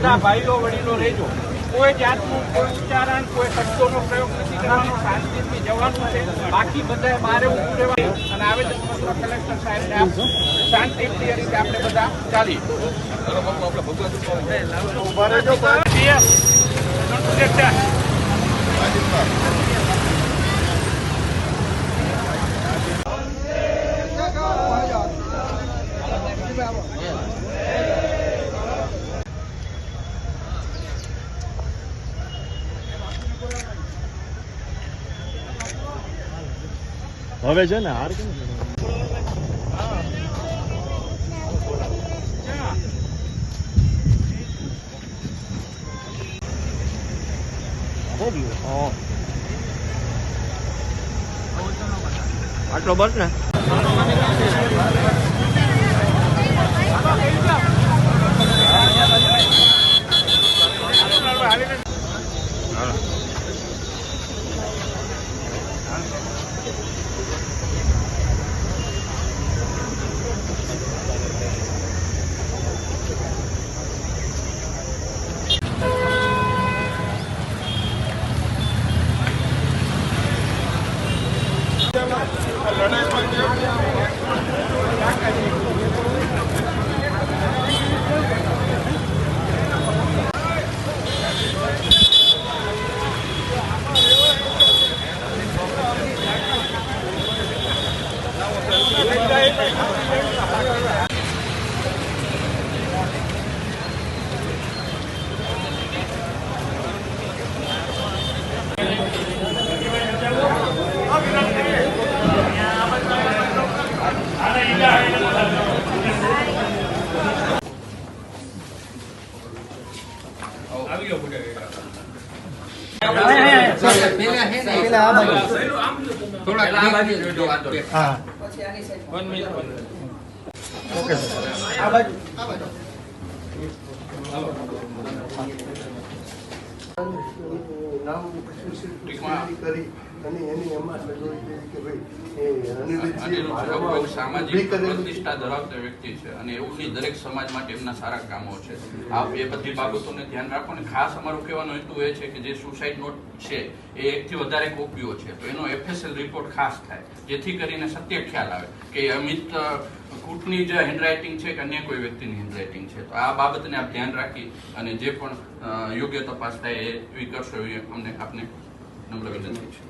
બધા ભાઈઓ વડીલો રહેજો. કોઈ જાતનું કોઈ ઉચ્ચારણ કોઈ શબ્દોનો પ્રયોગ નથી કરવાનો. શાંતિથી જવાનું છે. બાકી બધા બહાર ઊભું રહેવાનું અને આવેદનપત્ર કલેક્ટર સાહેબને આપશું. શાંતિપ્રિય રીતે આપણે બધા ચાલીએ. હવે છે ને હાર કેમ આટલો બસ ને સામાજિક પ્રતિષ્ઠા ધરાવતા વ્યક્તિ છે અને એવું દરેક સમાજ માટે એમના સારા કામો છે. આ એ બધી બાબતોને ધ્યાન રાખો અને ખાસ અમારો કહેવાનો હેતુ એ છે કે જે સુસાઇડ નોટ છે એ 1 થી વધારે કોપીઓ છે તો એનો FSL રિપોર્ટ ખાસ થાય જેથી કરીને સત્ય ખ્યાલ આવે કે અમિત કૂટની જે હેન્ડરાઇટિંગ છે કે અન્ય કોઈ વ્યક્તિની હેન્ડરાઇટિંગ છે. તો આ બાબતને આપ ધ્યાન રાખી અને જે પણ યોગ્ય તપાસ થાય એવી કરશો એવી અમને આપને નમ્ર વિનંતી છે.